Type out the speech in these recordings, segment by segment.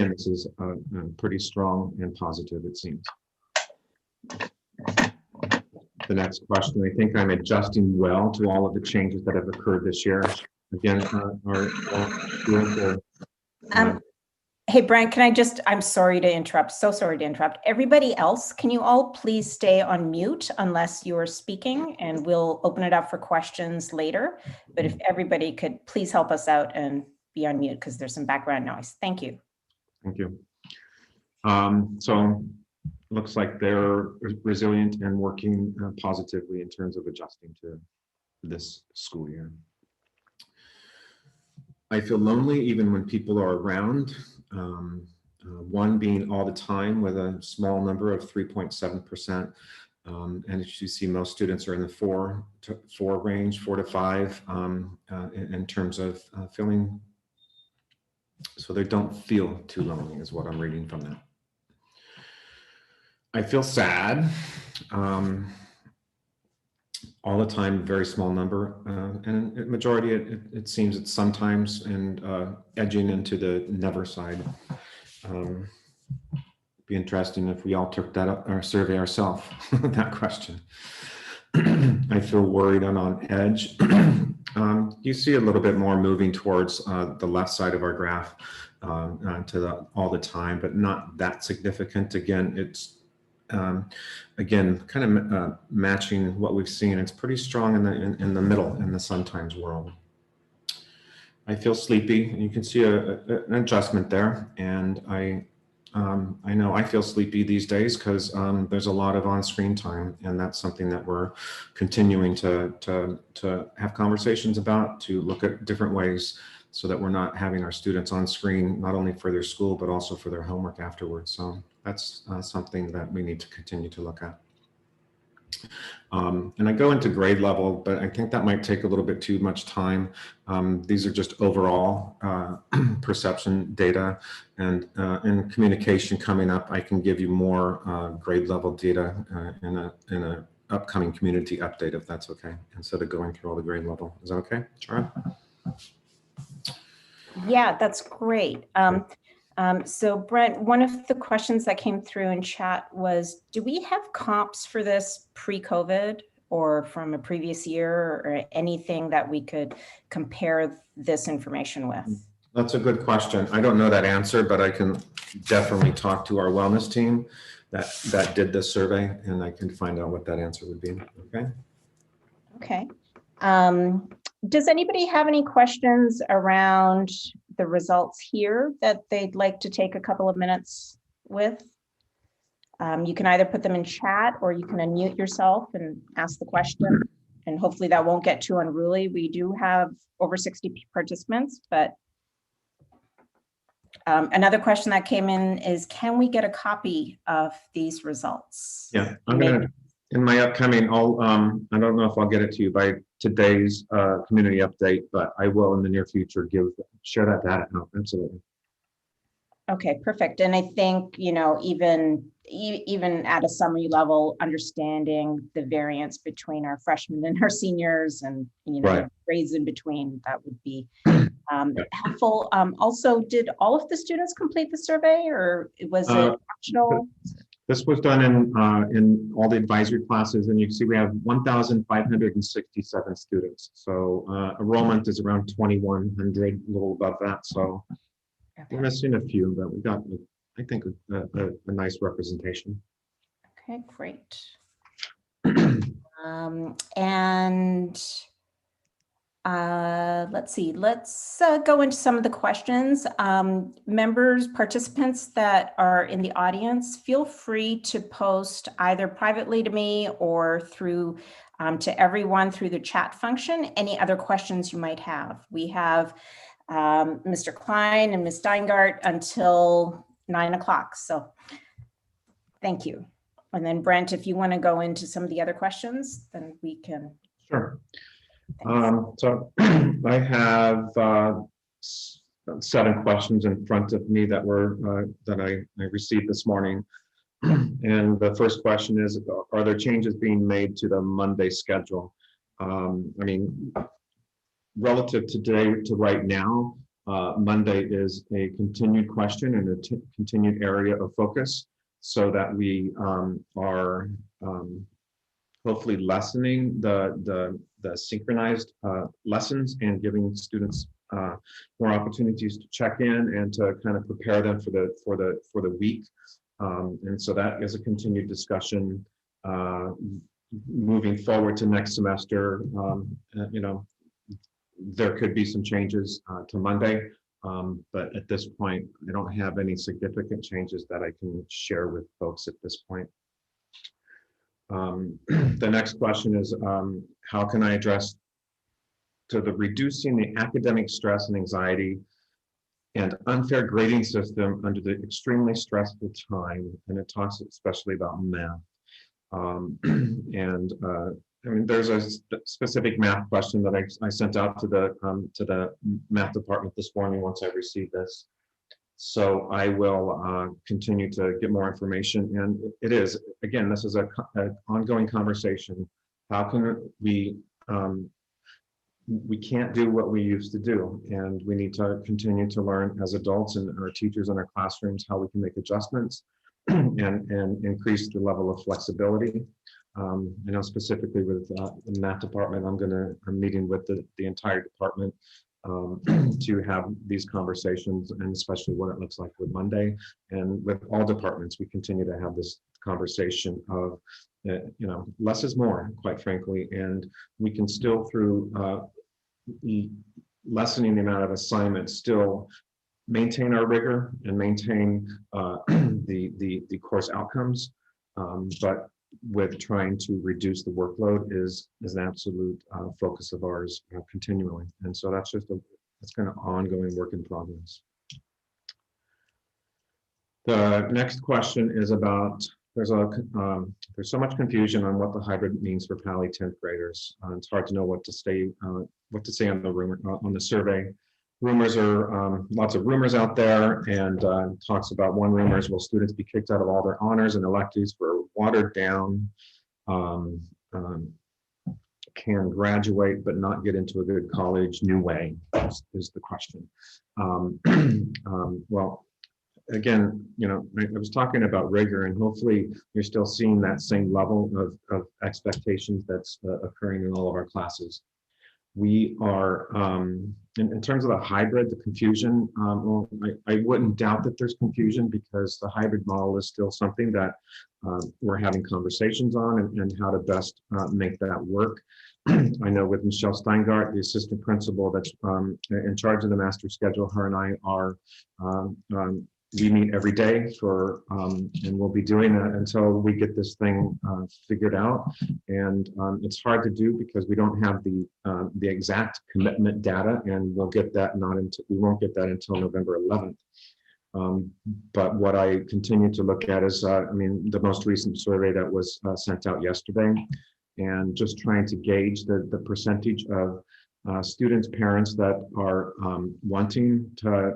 And this is pretty strong and positive, it seems. The next question, I think I'm adjusting well to all of the changes that have occurred this year. Again, hey, Brent, can I just, I'm sorry to interrupt, so sorry to interrupt. Everybody else, can you all please stay on mute unless you're speaking, and we'll open it up for questions later. But if everybody could please help us out and be on mute because there's some background noise. Thank you. Thank you. So looks like they're resilient and working positively in terms of adjusting to this school year. I feel lonely even when people are around. One being all the time with a small number of 3.7%. And as you see, most students are in the 4 range, 4 to 5 in terms of feeling. So they don't feel too lonely is what I'm reading from that. I feel sad all the time, very small number, and majority it seems it's sometimes and edging into the never side. Be interesting if we all took that up, our survey ourselves, that question. I feel worried and on edge. You see a little bit more moving towards the left side of our graph to all the time, but not that significant. Again, it's again kind of matching what we've seen. It's pretty strong in the middle in the sometimes world. I feel sleepy, and you can see an adjustment there. And I know I feel sleepy these days because there's a lot of on-screen time, and that's something that we're continuing to have conversations about, to look at different ways so that we're not having our students on screen, not only for their school, but also for their homework afterwards. So that's something that we need to continue to look at. And I go into grade level, but I think that might take a little bit too much time. These are just overall perception data, and in communication coming up, I can give you more grade level data in a upcoming community update, if that's okay, instead of going through all the grade level. Is that okay, Sharon? Yeah, that's great. So Brent, one of the questions that came through in chat was, do we have comps for this pre-COVID or from a previous year, or anything that we could compare this information with? That's a good question. I don't know that answer, but I can definitely talk to our wellness team that did this survey, and I can find out what that answer would be. Okay. Okay. Does anybody have any questions around the results here that they'd like to take a couple of minutes with? You can either put them in chat, or you can unmute yourself and ask the question, and hopefully that won't get too unruly. We do have over 60 participants, but another question that came in is, can we get a copy of these results? Yeah, I'm gonna, in my upcoming, I don't know if I'll get it to you by today's community update, but I will in the near future share that data out. Absolutely. Okay, perfect. And I think, you know, even at a summary level, understanding the variance between our freshmen and our seniors, and, you know, right, grades in between, that would be helpful. Also, did all of the students complete the survey, or was it optional? This was done in all the advisory classes, and you can see we have 1,567 students. So enrollment is around 2,100, a little above that. So okay, we're missing a few, but we got, I think, a nice representation. Okay, great. And let's see, let's go into some of the questions. Members, participants that are in the audience, feel free to post either privately to me or through to everyone through the chat function any other questions you might have. We have Mr. Klein and Ms. Steingart until 9 o'clock. So thank you. And then Brent, if you want to go into some of the other questions, then we can. Sure. So I have 7 questions in front of me that were that I received this morning. And the first question is, are there changes being made to the Monday schedule? I mean, relative to today to right now, Monday is a continued question and a continued area of focus, so that we are hopefully lessening the synchronized lessons and giving students more opportunities to check in and to kind of prepare them for the week. And so that is a continued discussion moving forward to next semester. You know, there could be some changes to Monday, but at this point, I don't have any significant changes that I can share with folks at this point. The next question is, how can I address to the reducing the academic stress and anxiety and unfair grading system under the extremely stressful time? And it talks especially about math. I mean, there's a specific math question that I sent out to the math department this morning once I received this. So I will continue to get more information. And it is, again, this is an ongoing conversation. How can we can't do what we used to do, and we need to continue to learn as adults and our teachers in our classrooms how we can make adjustments and increase the level of flexibility. I know specifically with the math department, I'm meeting with the entire department to have these conversations, and especially what it looks like with Monday. And with all departments, we continue to have this conversation of, you know, less is more, quite frankly, and we can still, through lessening the amount of assignments, still maintain our rigor and maintain the course outcomes, but with trying to reduce the workload is an absolute focus of ours continually. And so that's just it's kind of ongoing work in progress. The next question is about, there's so much confusion on what the hybrid means for Paly 10th graders. It's hard to know what to say on the survey. Rumors are, lots of rumors out there, and talks about, one rumor is, will students be kicked out of all their honors and electives for watered down, can graduate but not get into a good college new way, is the question. Well, again, you know, I was talking about rigor, and hopefully you're still seeing that same level of expectations that's occurring in all of our classes. We are, in terms of the hybrid, the confusion, well, I wouldn't doubt that there's confusion, because the hybrid model is still something that we're having conversations on, and how to best make that work. I know with Michelle Steingart, the assistant principal that's in charge of the master schedule, her and I are, we meet every day for, and we'll be doing that until we get this thing figured out. And it's hard to do because we don't have the exact commitment data, and we'll get that we won't get that until November 11th. But what I continue to look at is, I mean, the most recent survey that was sent out yesterday, and just trying to gauge the percentage of students, parents that are wanting to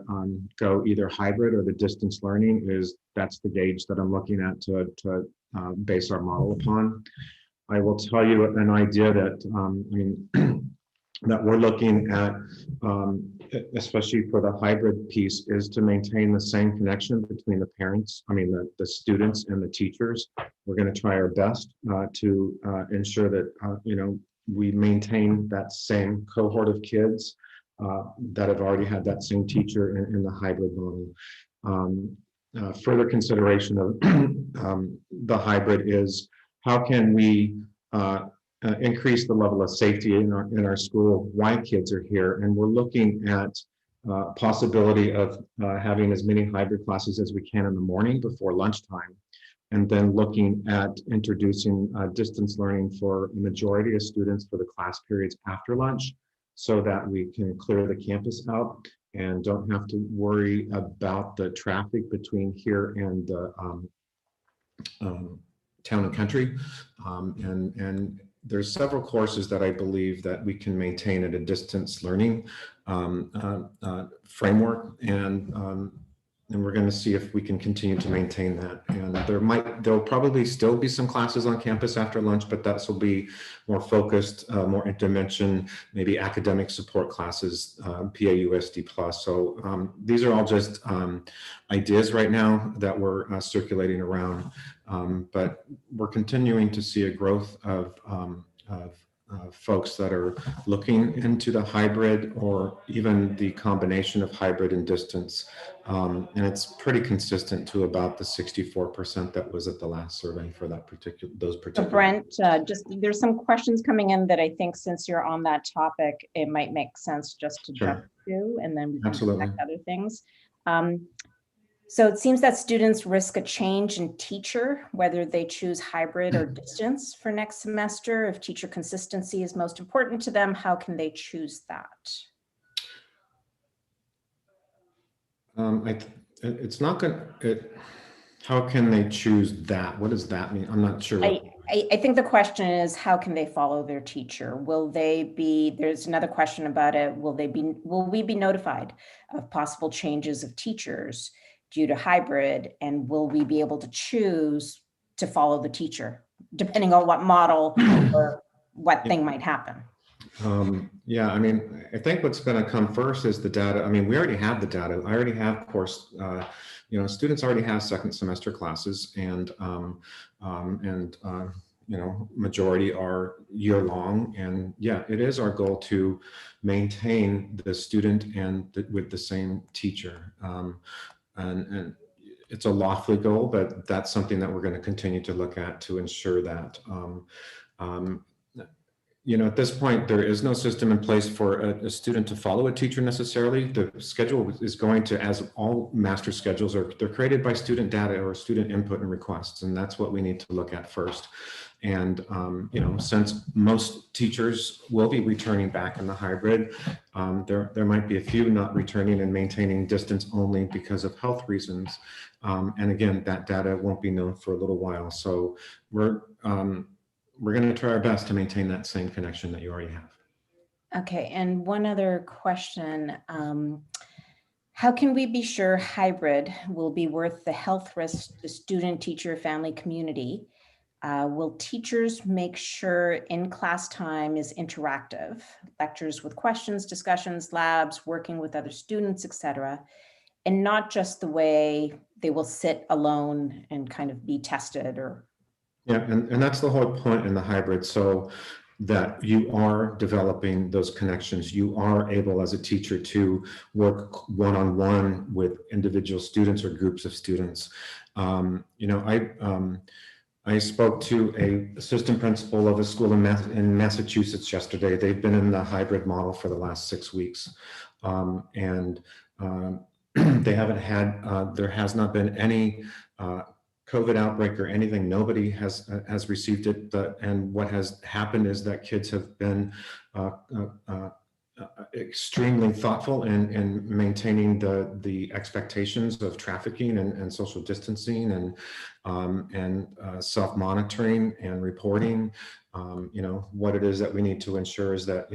go either hybrid or the distance learning. That's the gauge that I'm looking at to base our model upon. I will tell you an idea that I mean that we're looking at, especially for the hybrid piece, is to maintain the same connection between the parents, the students and the teachers. We're going to try our best to ensure that you know, we maintain that same cohort of kids that have already had that same teacher in the hybrid model. Further consideration of the hybrid is, how can we increase the level of safety in our school while kids are here? And we're looking at possibility of having as many hybrid classes as we can in the morning before lunchtime, and then looking at introducing distance learning for a majority of students for the class periods after lunch, so that we can clear the campus out and don't have to worry about the traffic between here and the town and country. And there's several courses that I believe that we can maintain at a distance learning framework, and and we're going to see if we can continue to maintain that. And there'll probably still be some classes on campus after lunch, but that will be more focused, more intervention, maybe academic support classes, PAUSD plus. So these are all just ideas right now that we're circulating around, but we're continuing to see a growth of folks that are looking into the hybrid or even the combination of hybrid and distance. And it's pretty consistent to about the 64% that was at the last survey for that those So particular. Brent, just there's some questions coming in that I think since you're on that topic, it might make sense just to jump to, and then we can Absolutely. connect other things. So it seems that students risk a change in teacher, whether they choose hybrid or distance for next semester. If teacher consistency is most important to them, how can they choose that? It's not going to, how can they choose that? What does that mean? I'm not sure. I think the question is, how can they follow their teacher? Will they be, there's another question about it. Will we be notified of possible changes of teachers due to hybrid? And will we be able to choose to follow the teacher, depending on what model or what thing might happen? Yeah, I mean, I think what's going to come first is the data. I mean, we already have the data. I already have, of course, students already have second semester classes, and majority are year long. And yeah, it is our goal to maintain the student with the same teacher. And it's a lofty goal, but that's something that we're going to continue to look at to ensure that. At this point, there is no system in place for a student to follow a teacher necessarily. The schedule is going to, as all master schedules are, they're created by student data or student input and requests, and that's what we need to look at first. And, since most teachers will be returning back in the hybrid, there might be a few not returning and maintaining distance only because of health reasons. And again, that data won't be known for a little while. So we're going to try our best to maintain that same connection that you already have. Okay, and one other question. How can we be sure hybrid will be worth the health risks to student, teacher, family, community? Will teachers make sure in-class time is interactive, lectures with questions, discussions, labs, working with other students, etc., and not just the way they will sit alone and kind of be tested or? Yeah, and that's the whole point in the hybrid, so that you are developing those connections. You are able as a teacher to work one-on-one with individual students or groups of students. I spoke to a assistant principal of a school in Massachusetts yesterday. They've been in the hybrid model for the last 6 weeks. They haven't had, there has not been any COVID outbreak or anything. Nobody has received it. And what has happened is that kids have been extremely thoughtful in maintaining the expectations of trafficking and social distancing and self-monitoring and reporting. What it is that we need to ensure is that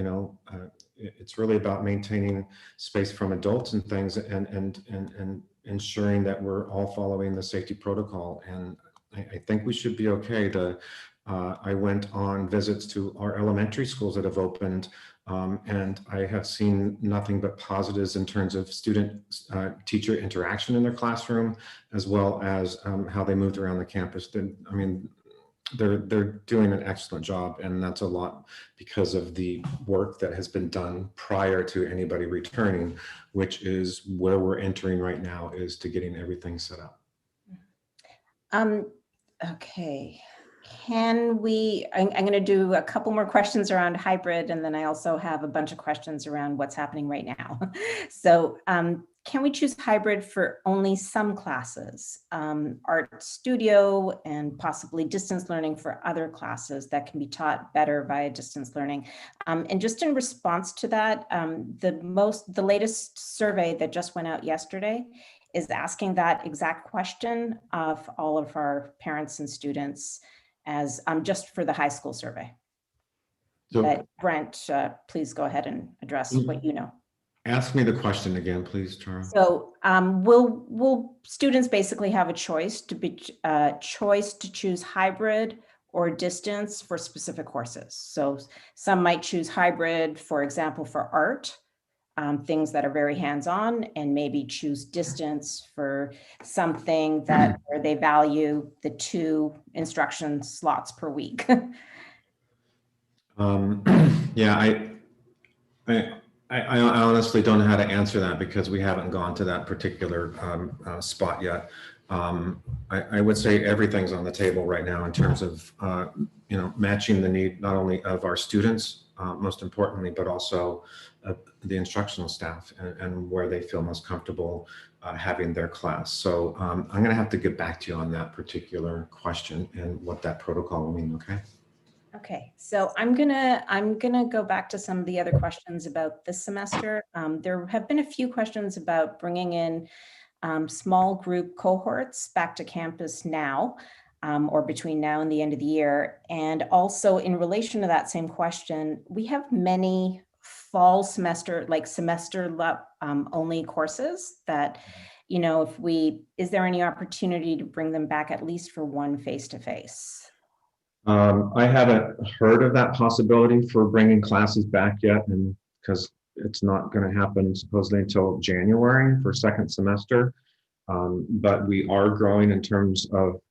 it's really about maintaining space from adults and things and ensuring that we're all following the safety protocol. And I think we should be okay. I went on visits to our elementary schools that have opened, and I have seen nothing but positives in terms of student teacher interaction in their classroom, as well as how they moved around the campus. I mean, they're doing an excellent job, and that's a lot because of the work that has been done prior to anybody returning, which is where we're entering right now, is to getting everything set up. Okay. I'm going to do a couple more questions around hybrid, and then I also have a bunch of questions around what's happening right now. So can we choose hybrid for only some classes, art studio, and possibly distance learning for other classes that can be taught better via distance learning? And just in response to that, the latest survey that just went out yesterday is asking that exact question of all of our parents and students as just for the high school survey. So, but Brent, please go ahead and address what you know. Ask me the question again, please, Tara. So will students basically have a choice to choose hybrid or distance for specific courses? So some might choose hybrid, for example, for art, things that are very hands-on, and maybe choose distance for something that where they value the 2 instruction slots per week. Yeah, I honestly don't know how to answer that because we haven't gone to that particular spot yet. I would say everything's on the table right now in terms of matching the need not only of our students, most importantly, but also the instructional staff and where they feel most comfortable having their class. So I'm going to have to get back to you on that particular question and what that protocol will mean. Okay. Okay, so I'm gonna go back to some of the other questions about this semester. There have been a few questions about bringing in small group cohorts back to campus now, or between now and the end of the year. And also in relation to that same question, we have many fall semester, like semester only courses that, is there any opportunity to bring them back at least for one face-to-face? I haven't heard of that possibility for bringing classes back yet, and because it's not going to happen supposedly until January for second semester. But we are growing in terms of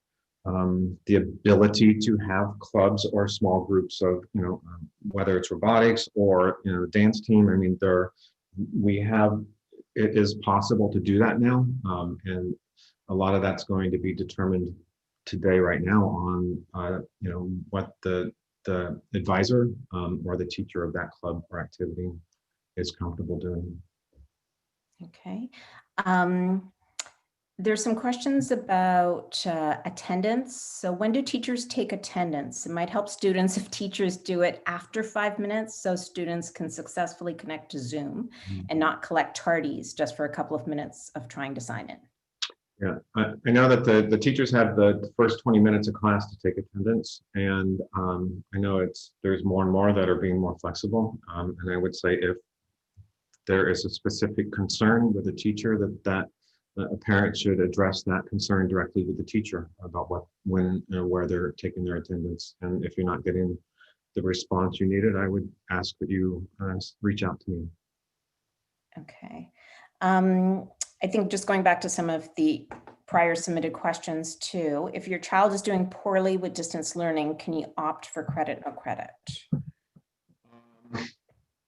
the ability to have clubs or small groups of, whether it's robotics or, dance team. I mean, it is possible to do that now. And a lot of that's going to be determined today, right now, on, what the advisor or the teacher of that club or activity is comfortable doing. Okay. There's some questions about attendance. So when do teachers take attendance? It might help students if teachers do it after 5 minutes so students can successfully connect to Zoom and not collect tardies just for a couple of minutes of trying to sign in. Yeah, I know that the teachers have the first 20 minutes of class to take attendance, and I know there's more and more that are being more flexible. And I would say if there is a specific concern with a teacher, that a parent should address that concern directly with the teacher about when, where they're taking their attendance. And if you're not getting the response you needed, I would ask that you reach out to me. Okay. I think just going back to some of the prior submitted questions too, if your child is doing poorly with distance learning, can you opt for credit, no credit?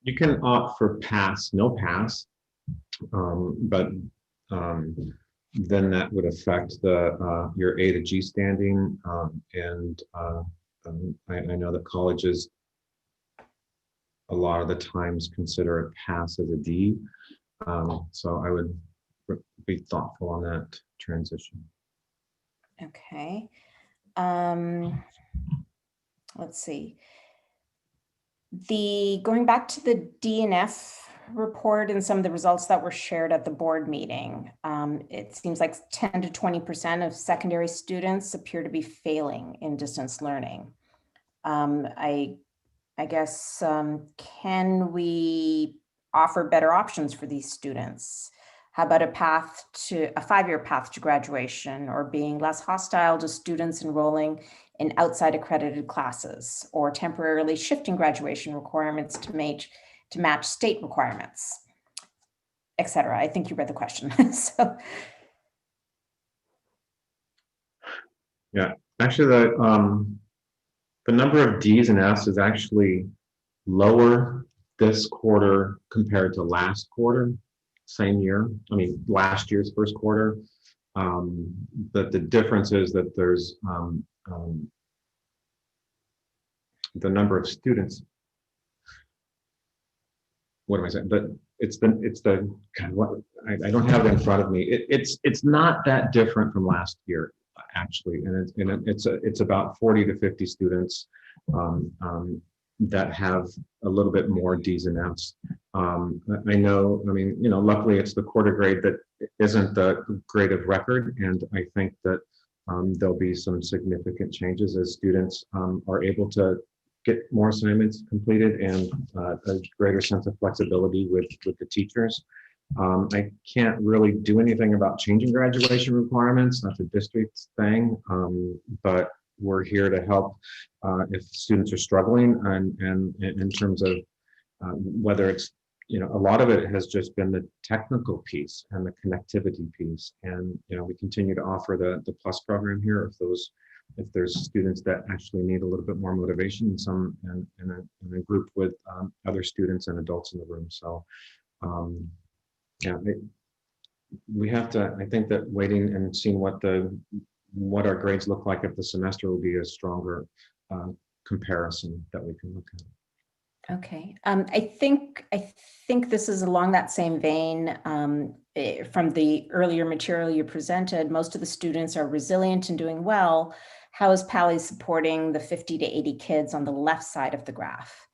You can opt for pass, no pass, but then that would affect your A to G standing, and I know that colleges a lot of the times consider a pass as a D, so I would be thoughtful on that transition. Okay. Let's see. Going back to the DNF report and some of the results that were shared at the board meeting, it seems like 10 to 20% of secondary students appear to be failing in distance learning. I guess, can we offer better options for these students? How about a 5-year path to graduation, or being less hostile to students enrolling in outside accredited classes, or temporarily shifting graduation requirements to match state requirements, etc.? I think you read the question. So. Yeah, actually the number of D's and F's is actually lower this quarter compared to last quarter, same year. I mean, last year's first quarter. But the difference is that there's the number of students. What am I saying? But it's the God, what I don't have it in front of me. It's not that different from last year, actually, and it's about 40 to 50 students that have a little bit more D's and F's. I know, I mean, luckily it's the quarter grade that isn't the grade of record, and I think that there'll be some significant changes as students are able to get more assignments completed and a greater sense of flexibility with the teachers. I can't really do anything about changing graduation requirements. That's a district thing, but we're here to help if students are struggling and in terms of whether it's, a lot of it has just been the technical piece and the connectivity piece. And, we continue to offer the plus program here if there's students that actually need a little bit more motivation in a group with other students and adults in the room. So, yeah, we have to, I think that waiting and seeing what our grades look like if the semester will be a stronger comparison that we can look at. Okay. I think this is along that same vein. From the earlier material you presented, most of the students are resilient and doing well. How is Paly supporting the 50 to 80 kids on the left side of the graph?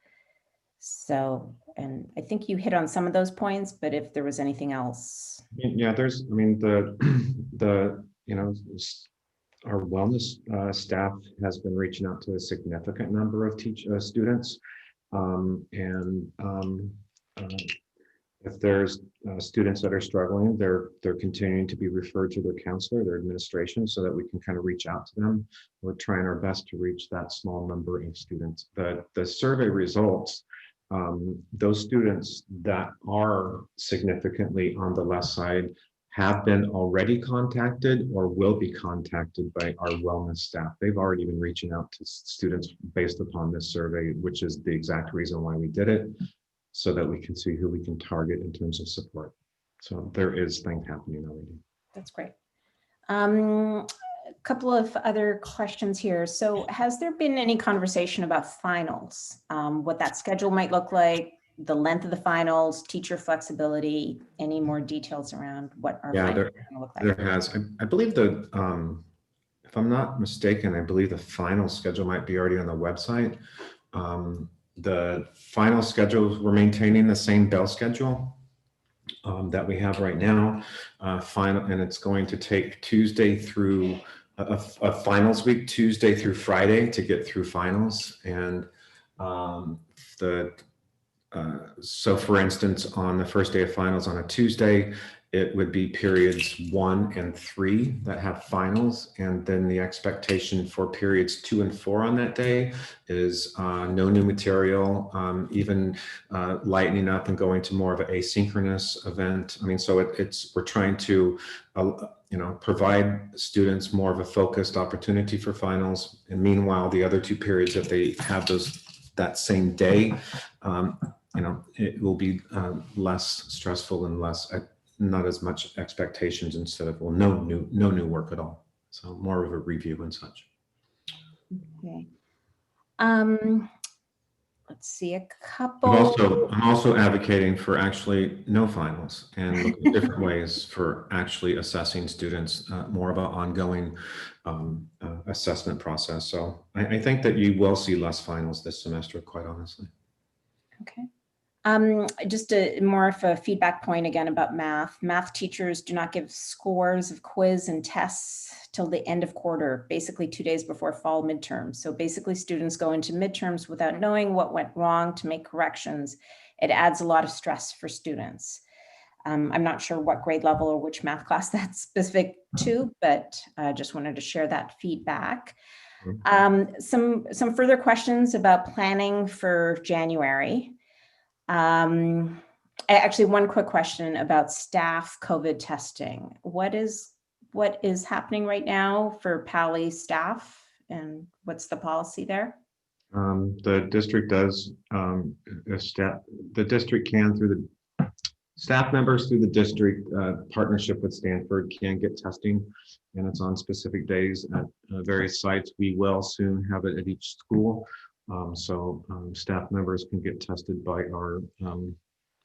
So, and I think you hit on some of those points, but if there was anything else. Yeah, our wellness staff has been reaching out to a significant number of students. If there's students that are struggling, they're continuing to be referred to their counselor, their administration, so that we can kind of reach out to them. We're trying our best to reach that small number of students. The survey results, those students that are significantly on the left side have been already contacted or will be contacted by our wellness staff. They've already been reaching out to students based upon this survey, which is the exact reason why we did it, so that we can see who we can target in terms of support. So there is things happening already. That's great. A couple of other questions here. So has there been any conversation about finals, what that schedule might look like, the length of the finals, teacher flexibility, any more details around what our finals are going to look like? There has. I believe if I'm not mistaken, I believe the final schedule might be already on the website. The final schedules, we're maintaining the same bell schedule that we have right now. And it's going to take Tuesday through a finals week, Tuesday through Friday to get through finals. And so for instance, on the first day of finals on a Tuesday, it would be periods 1 and 3 that have finals. And then the expectation for periods 2 and 4 on that day is no new material, even lightening up and going to more of an asynchronous event. I mean, so we're trying to, provide students more of a focused opportunity for finals. And meanwhile, the other 2 periods, if they have that same day, it will be less stressful and not as much expectations instead of, no new work at all. So more of a review and such. Okay. Let's see, a couple. I'm also advocating for actually no finals and looking at different ways for actually assessing students, more of an ongoing assessment process. So I think that you will see less finals this semester, quite honestly. Okay. Just more of a feedback point again about math. Math teachers do not give scores of quiz and tests till the end of quarter, basically 2 days before fall midterms. So basically students go into midterms without knowing what went wrong to make corrections. It adds a lot of stress for students. I'm not sure what grade level or which math class that's specific to, but I just wanted to share that feedback. Some further questions about planning for January. Actually, one quick question about staff COVID testing. What is happening right now for Paly staff, and what's the policy there? The district does, the district can, through the staff members through the district partnership with Stanford, can get testing, and it's on specific days at various sites. We will soon have it at each school. So staff members can get tested by our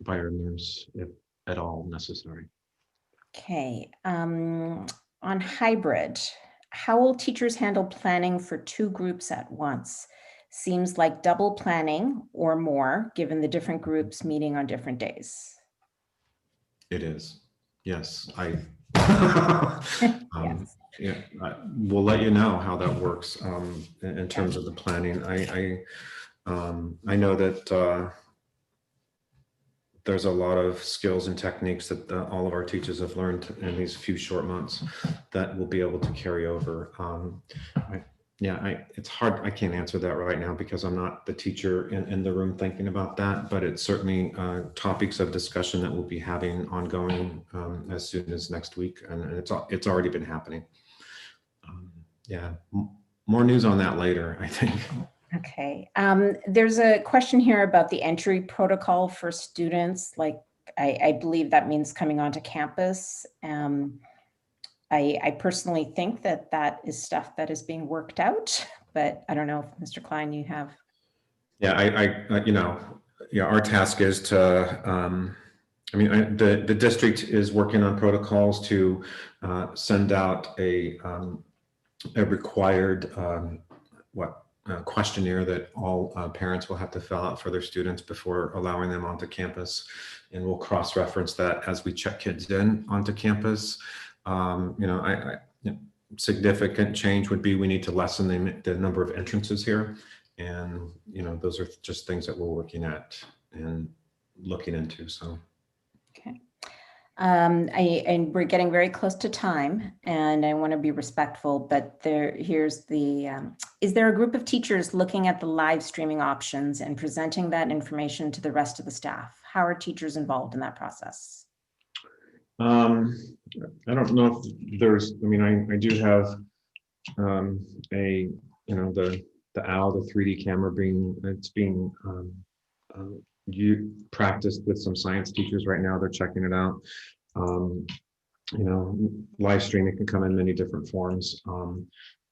nurse if at all necessary. Okay. On hybrid, how will teachers handle planning for 2 groups at once? Seems like double planning or more, given the different groups meeting on different days. It is. Yes. Yes. Yeah, we'll let you know how that works in terms of the planning. I know that there's a lot of skills and techniques that all of our teachers have learned in these few short months that will be able to carry over. It's hard. I can't answer that right now because I'm not the teacher in the room thinking about that, but it's certainly topics of discussion that we'll be having ongoing as soon as next week. And it's already been happening. More news on that later, I think. Okay. There's a question here about the entry protocol for students. Like, I believe that means coming onto campus. I personally think that is stuff that is being worked out, but I don't know if Mr. Klein, you have. Yeah, our task is to, the district is working on protocols to send out a required questionnaire that all parents will have to fill out for their students before allowing them onto campus. And we'll cross-reference that as we check kids in onto campus. Significant change would be we need to lessen the number of entrances here. And, those are just things that we're working at and looking into, so. Okay. And we're getting very close to time, and I want to be respectful, but is there a group of teachers looking at the live streaming options and presenting that information to the rest of the staff? How are teachers involved in that process? I don't know if there's, I do have the OWL, the 3D camera being you practiced with some science teachers right now. They're checking it out. Live streaming can come in many different forms.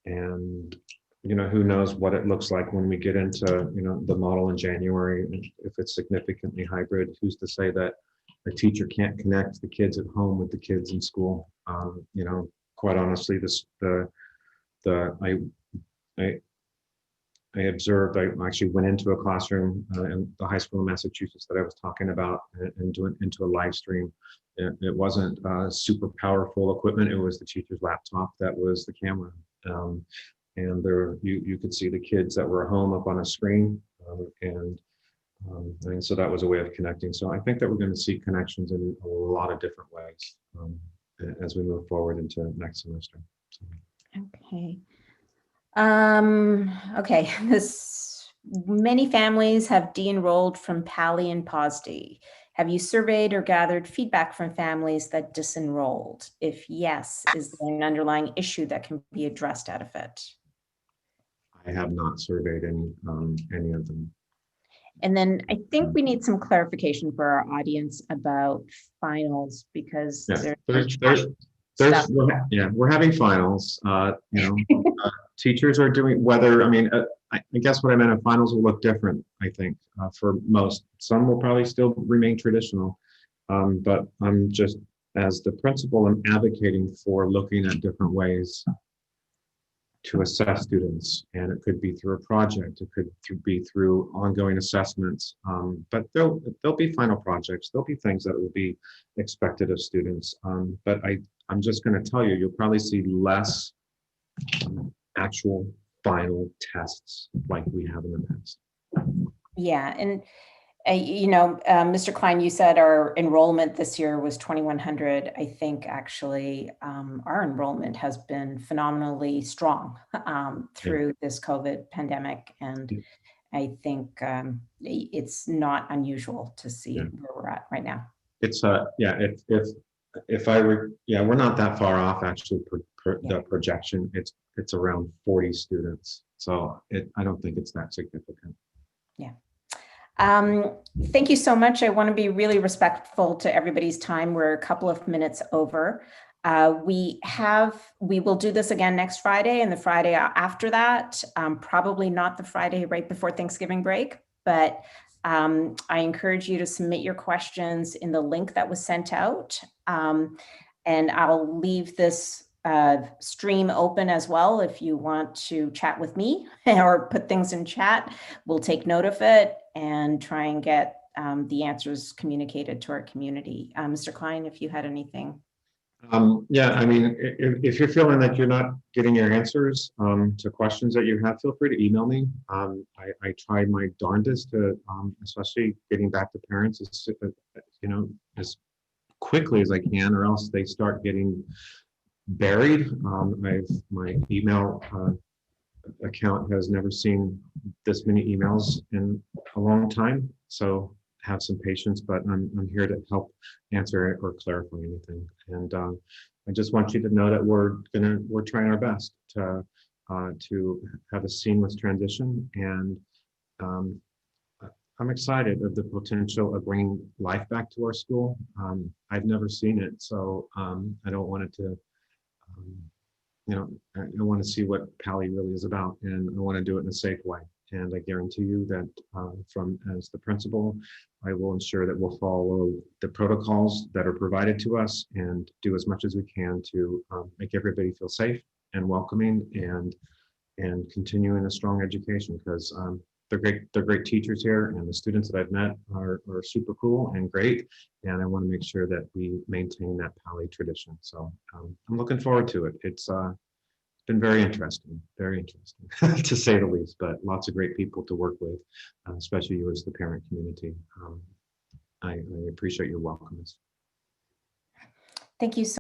And who knows what it looks like when we get into, the model in January, if it's significantly hybrid. Who's to say that a teacher can't connect the kids at home with the kids in school? Quite honestly, I observed, I actually went into a classroom in the high school in Massachusetts that I was talking about and doing into a live stream. It wasn't super powerful equipment. It was the teacher's laptop that was the camera. And there, you could see the kids that were home up on a screen. And so that was a way of connecting. So I think that we're going to see connections in a lot of different ways as we move forward into next semester. So. Okay. Okay, many families have de-enrolled from Paly and POSD. Have you surveyed or gathered feedback from families that disenrolled? If yes, is there an underlying issue that can be addressed out of it? I have not surveyed any of them. And then I think we need some clarification for our audience about finals, because we're having finals. Teachers are doing I guess what I meant, finals will look different, I think, for most. Some will probably still remain traditional, but I'm just, as the principal, I'm advocating for looking at different ways to assess students, and it could be through a project, it could be through ongoing assessments, but there'll be final projects, there'll be things that will be expected of students, but I'm just going to tell you, you'll probably see less actual final tests like we have in the past. Yeah, and Mr. Klein, you said our enrollment this year was 2,100. I think actually our enrollment has been phenomenally strong through this COVID pandemic. And I think it's not unusual to see where we're at right now. It's if I were, we're not that far off actually the projection. It's around 40 students. So I don't think it's that significant. Yeah. Thank you so much. I want to be really respectful to everybody's time. We're a couple of minutes over. We will do this again next Friday and the Friday after that. Probably not the Friday right before Thanksgiving break, but I encourage you to submit your questions in the link that was sent out. And I'll leave this stream open as well. If you want to chat with me or put things in chat, we'll take note of it and try and get the answers communicated to our community. Mr. Klein, if you had anything. Yeah, I mean, if you're feeling that you're not getting your answers to questions that you have, feel free to email me. I tried my darndest to, especially getting back to parents, as quickly as I can, or else they start getting buried. My email account has never seen this many emails in a long time. So have some patience, but I'm here to help answer it or clarify anything. And I just want you to know that we're trying our best to have a seamless transition. And um, I'm excited of the potential of bringing life back to our school. I've never seen it, so I don't want it to. Um, I want to see what Paly really is about, and I want to do it in a safe way. And I guarantee you that as the principal, I will ensure that we'll follow the protocols that are provided to us and do as much as we can to make everybody feel safe and welcoming and continue in a strong education, because they're great teachers here, and the students that I've met are super cool and great, and I want to make sure that we maintain that Paly tradition. So I'm looking forward to it. It's been very interesting to say the least, but lots of great people to work with, especially you as the parent community. I appreciate your welcome. Thank you so